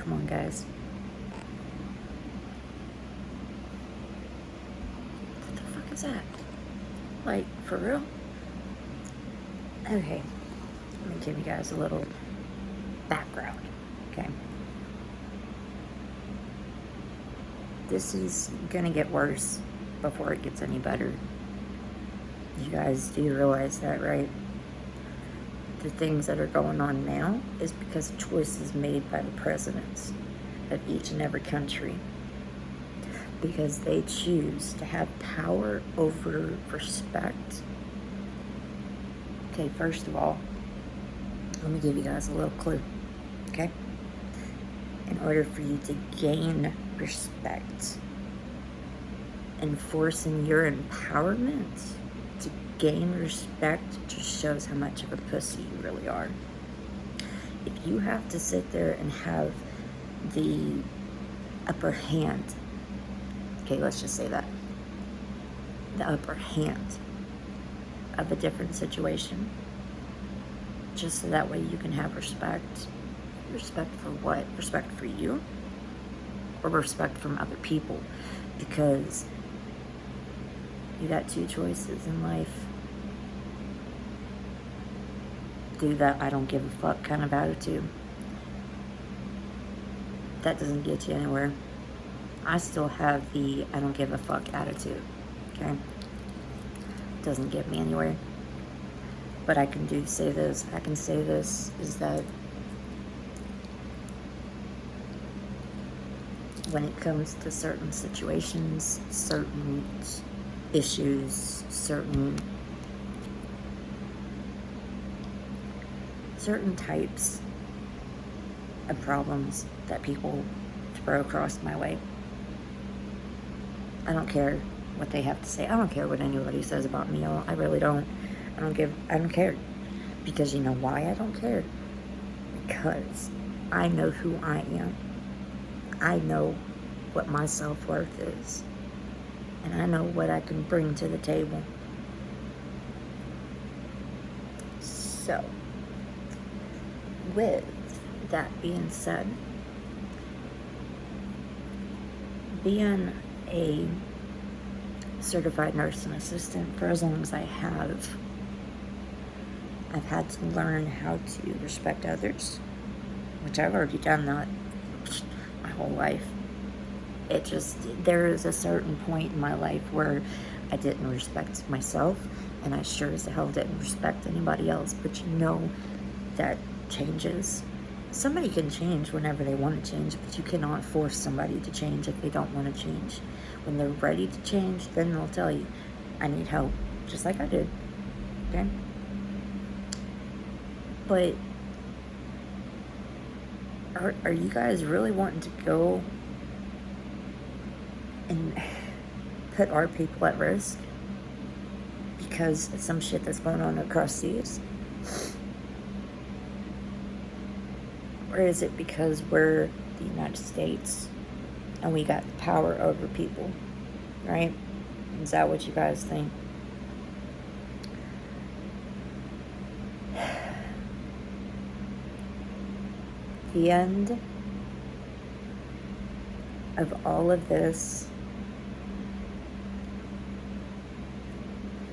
Come on, guys. What the fuck is that? Like, for real? Okay. Let me give you guys a little background, okay? This is gonna get worse before it gets any better. You guys do realize that, right? The things that are going on now is because of choices made by the presidents of each and every country. Because they choose to have power over respect. Okay, first of all, let me give you guys a little clue, okay? In order for you to gain respect, enforcing your empowerment to gain respect just shows how much of a pussy you really are. If you have to sit there and have the upper hand, okay, let's just say that, the upper hand of a different situation, just so that way you can have respect. Respect for what? Respect for you? Or respect from other people? Because you got two choices in life. Do that I don't give a fuck kind of attitude. That doesn't get you anywhere. I still have the I don't give a fuck attitude, okay? Doesn't get me anywhere. But I can say this, is that when it comes to certain situations, certain issues, certain types of problems that people throw across my way, I don't care what they have to say. I don't care what anybody says about me. I really don't. I don't care. Because you know why I don't care? Because I know who I am. I know what my self-worth is. And I know what I can bring to the table. So, with that being said, being a certified nursing assistant for as long as I have, I've had to learn how to respect others, which I've already done that my whole life. There is a certain point in my life where I didn't respect myself, and I sure as hell didn't respect anybody else. But you know that changes. Somebody can change whenever they want to change, but you cannot force somebody to change if they don't want to change. When they're ready to change, then they'll tell you, I need help, just like I did, okay? But are you guys really wanting to go and put our people at risk because of some shit that's going on across seas? Or is it because we're the United States and we got the power over people, right? Is that what you guys think? The end of all of this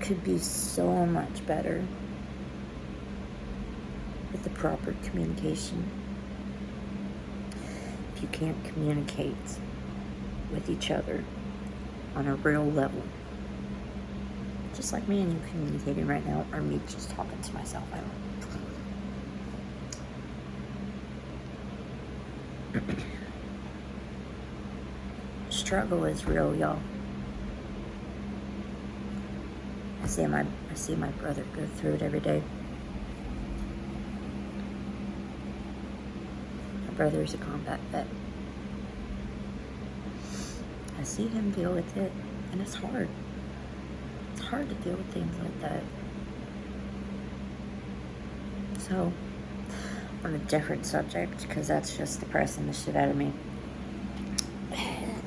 could be so much better with the proper communication. If you can't communicate with each other on a real level, just like me and you communicating right now, or me just talking to myself, I don't know. Struggle is real, y'all. I see my brother go through it every day. My brother is a combat vet. I see him deal with it, and it's hard. It's hard to deal with things like that. So, on a different subject, because that's just depressing the shit out of me.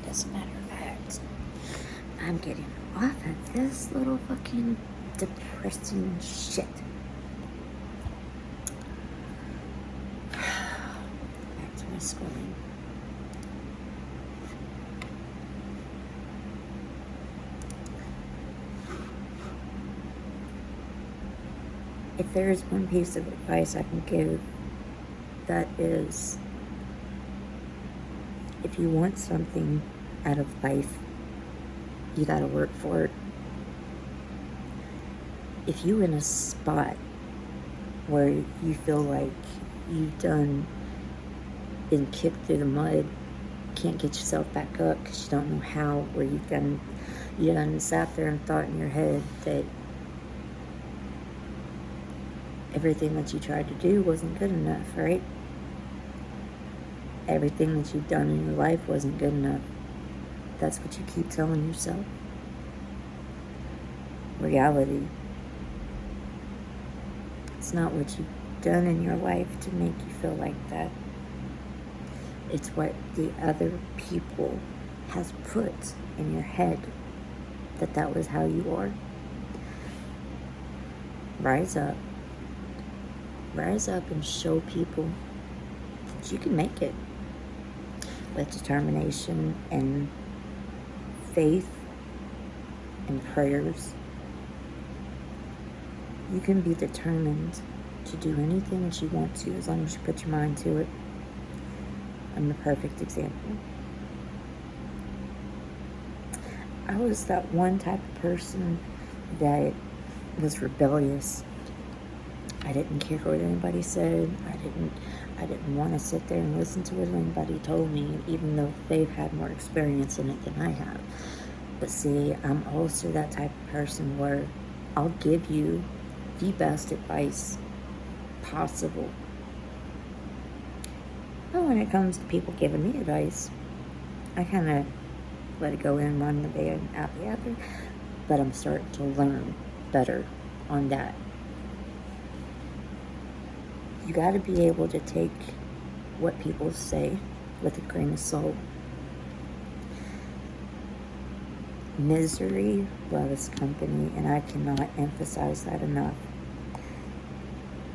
As a matter of fact, I'm getting off of this little fucking depressing shit. Back to my schooling. If there is one piece of advice I can give, that is, if you want something out of life, you gotta work for it. If you in a spot where you feel like you've been kicked through the mud, can't get yourself back up because you don't know how, or you done sat there and thought in your head that everything that you tried to do wasn't good enough, right? Everything that you've done in your life wasn't good enough. That's what you keep telling yourself. Reality. It's not what you've done in your life to make you feel like that. It's what the other people has put in your head that was how you are. Rise up. Rise up and show people that you can make it. With determination and faith and prayers, you can be determined to do anything that you want to, as long as you put your mind to it. I'm the perfect example. I was that one type of person that was rebellious. I didn't care what anybody said. I didn't want to sit there and listen to what anybody told me, even though they've had more experience in it than I have. But see, I'm also that type of person where I'll give you the best advice possible. But when it comes to people giving me advice, I kind of let it go in one day and out the other. But I'm starting to learn better on that. You got to be able to take what people say with a grain of salt. Misery loves company, and I cannot emphasize that enough.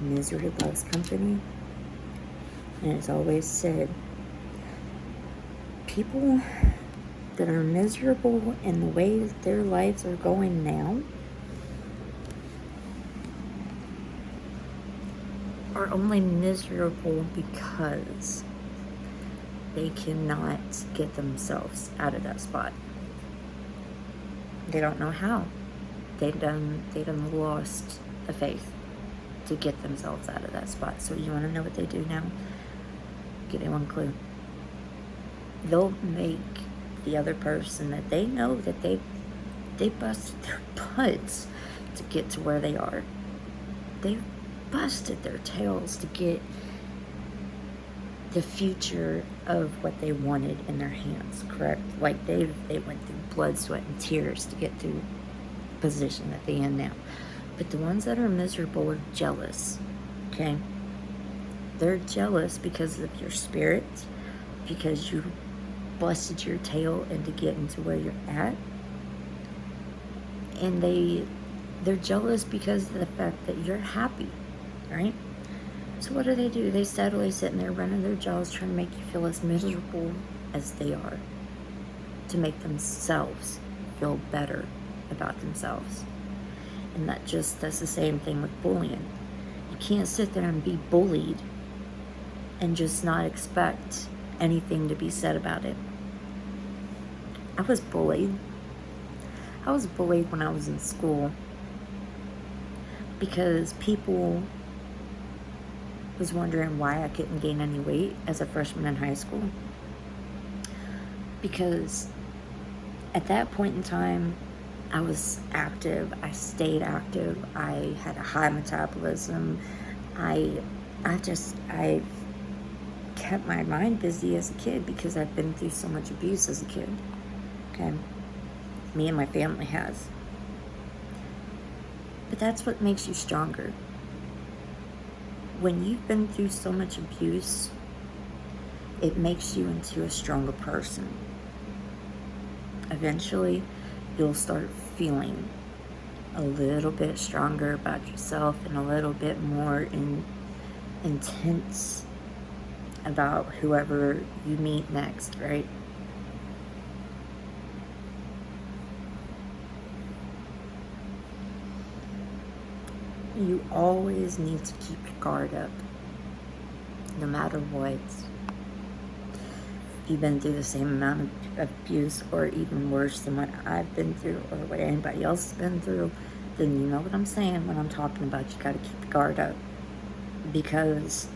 Misery loves company, and it's always said, people that are miserable in the way that their lives are going now are only miserable because they cannot get themselves out of that spot. They don't know how. They done lost the faith to get themselves out of that spot. So you want to know what they do now? Give me one clue. They'll make the other person that they know that they busted their butts to get to where they are. They've busted their tails to get the future of what they wanted in their hands, correct? Like they went through blood, sweat, and tears to get to the position that they're in now. But the ones that are miserable are jealous, okay? They're jealous because of your spirit, because you busted your tail into getting to where you're at. And they're jealous because of the fact that you're happy, right? So what do? They steadily sitting there running their jaws trying to make you feel as miserable as they are, to make themselves feel better about themselves. And that's the same thing with bullying. You can't sit there and be bullied and just not expect anything to be said about it. I was bullied. I was bullied when I was in school because people was wondering why I couldn't gain any weight as a freshman in high school. Because at that point in time, I was active. I stayed active. I had a high metabolism. I kept my mind busy as a kid because I've been through so much abuse as a kid. Okay? Me and my family has. But that's what makes you stronger. When you've been through so much abuse, it makes you into a stronger person. Eventually, you'll start feeling a little bit stronger about yourself and a little bit more intense about whoever you meet next, right? You always need to keep your guard up, no matter what. If you've been through the same amount of abuse or even worse than what I've been through or what anybody else has been through, then you know what I'm saying when I'm talking about you gotta keep your guard up. Because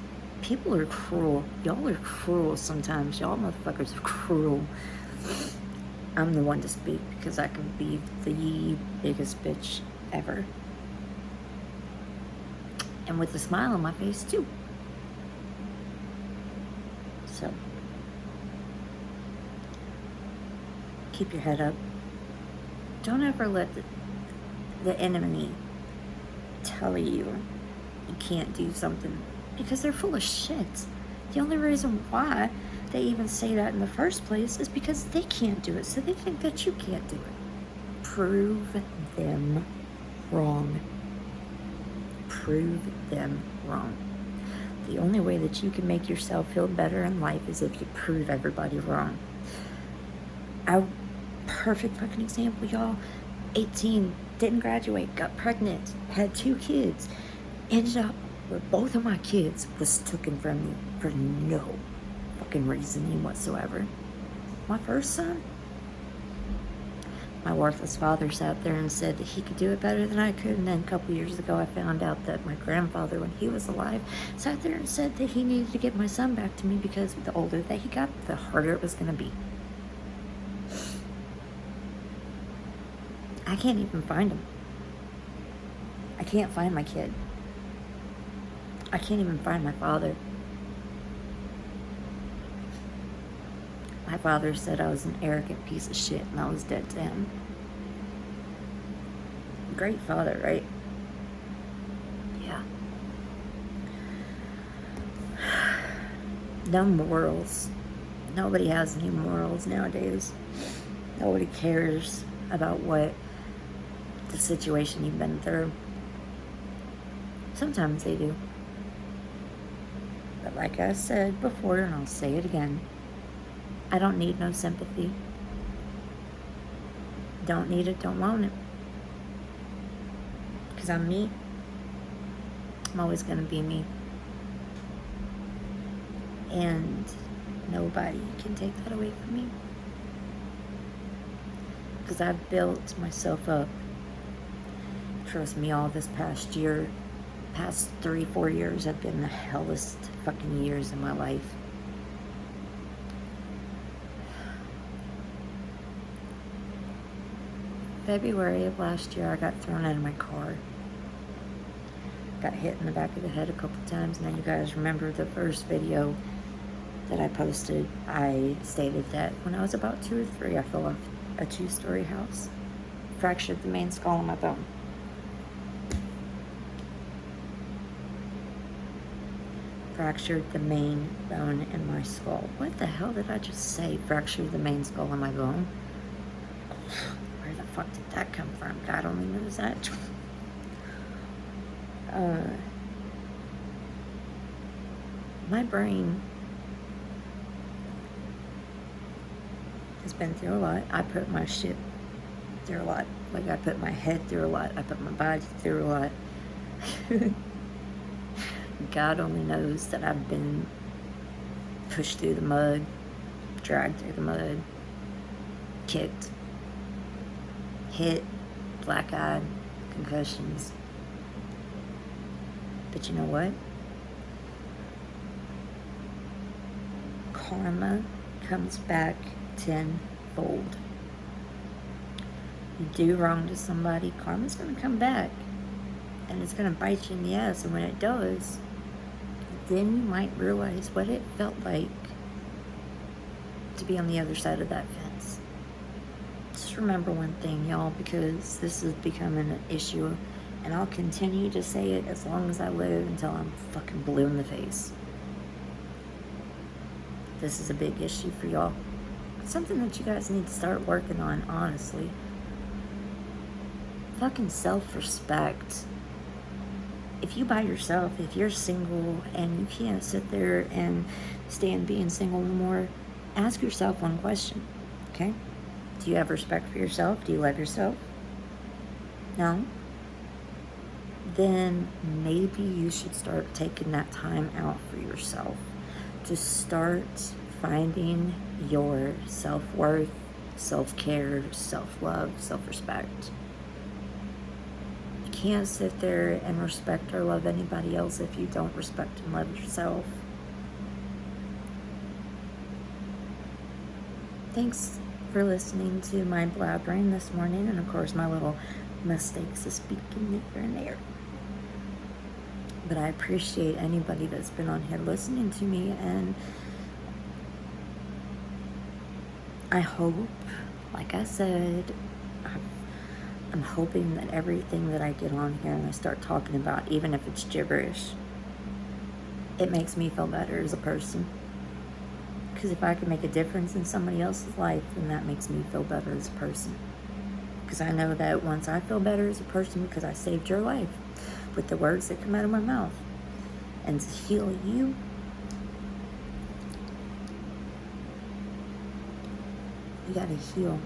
people are cruel. Y'all are cruel sometimes. Y'all motherfuckers are cruel. I'm the one to speak because I can be the biggest bitch ever. And with a smile on my face, too. So, keep your head up. Don't ever let the enemy tell you can't do something because they're full of shit. The only reason why they even say that in the first place is because they can't do it, so they think that you can't do it. Prove them wrong. Prove them wrong. The only way that you can make yourself feel better in life is if you prove everybody wrong. A perfect fucking example, y'all. 18, didn't graduate, got pregnant, had 2 kids, ended up where both of my kids was taken from me for no fucking reasoning whatsoever. My first son, my worthless father sat there and said that he could do it better than I could, and then a couple years ago I found out that my grandfather, when he was alive, sat there and said that he needed to get my son back to me because the older that he got, the harder it was going to be. I can't even find him. I can't find my kid. I can't even find my father. My father said I was an arrogant piece of shit and I was dead to him. Great father, right? Yeah. No morals. Nobody has any morals nowadays. Nobody cares about what the situation you've been through. Sometimes they do. But like I said before, and I'll say it again, I don't need no sympathy. Don't need it, don't want it. Because I'm me. I'm always going to be me. And nobody can take that away from me. Because I've built myself up. Trust me, all this past year, past 3-4 years have been the hellest fucking years in my life. February of last year, I got thrown out of my car. Got hit in the back of the head a couple times. Now you guys remember the first video that I posted. I stated that when I was about 2 or 3, I fell off a 2-story house. Fractured the main skull in my bone. Fractured the main bone in my skull. What the hell did I just say? Fractured the main skull in my bone? Where the fuck did that come from? God only knows that. My brain has been through a lot. I put my shit through a lot. Like, I put my head through a lot. I put my body through a lot. God only knows that I've been pushed through the mud, dragged through the mud, kicked, hit, black-eyed, concussions. But you know what? Karma comes back tenfold. You do wrong to somebody, karma's going to come back. And it's going to bite you in the ass. And when it does, then you might realize what it felt like to be on the other side of that fence. Just remember one thing, y'all, because this is becoming an issue. And I'll continue to say it as long as I live until I'm fucking blue in the face. This is a big issue for y'all. It's something that you guys need to start working on, honestly. Fucking self-respect. If you by yourself, if you're single and you can't sit there and stand being single anymore, ask yourself one question, okay? Do you have respect for yourself? Do you love yourself? No? then maybe you should start taking that time out for yourself. To start finding your self-worth, self-care, self-love, self-respect. You can't sit there and respect or love anybody else if you don't respect and love yourself. Thanks for listening to my blabbering this morning, and of course my little mistakes of speaking here and there. But I appreciate anybody that's been on here listening to me, and I hope, like I said, I'm hoping that everything that I get on here and I start talking about, even if it's gibberish, it makes me feel better as a person. Because if I can make a difference in somebody else's life, then that makes me feel better as a person. Because I know that once I feel better as a person, because I saved your life with the words that come out of my mouth, and to heal you, you gotta heal.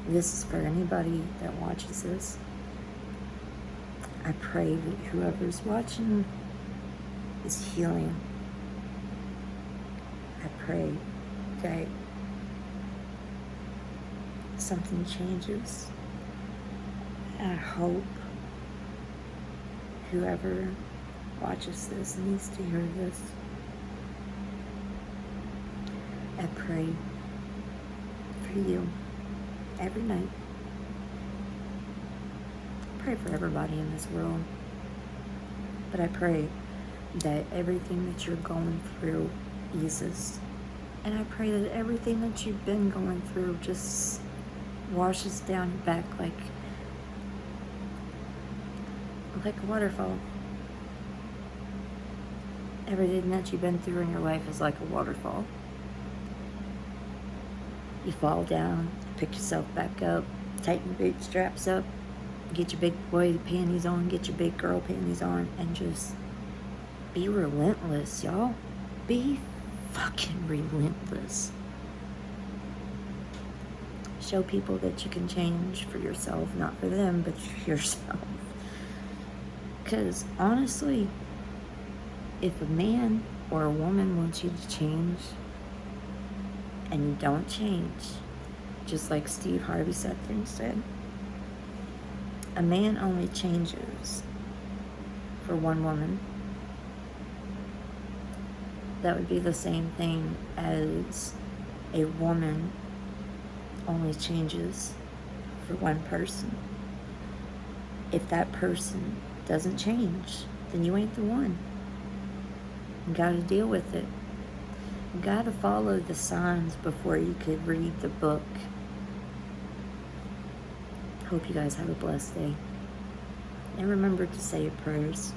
This is for anybody that watches this. I pray that whoever's watching is healing. I pray that something changes. I hope whoever watches this needs to hear this. I pray for you every night. I pray for everybody in this world. But I pray that everything that you're going through eases. And I pray that everything that you've been going through just washes down your back like a waterfall. Everything that you've been through in your life is like a waterfall. You fall down, pick yourself back up, tighten your bootstraps up, get your big boy panties on, get your big girl panties on, and just be relentless, y'all. Be fucking relentless. Show people that you can change for yourself, not for them, but for yourself. Because honestly, if a man or a woman wants you to change and you don't change, just like Steve Harvey sat there and said, a man only changes for one woman. That would be the same thing as a woman only changes for one person. If that person doesn't change, then you ain't the one. You gotta deal with it. You gotta follow the signs before you could read the book. Hope you guys have a blessed day. And remember to say your prayers.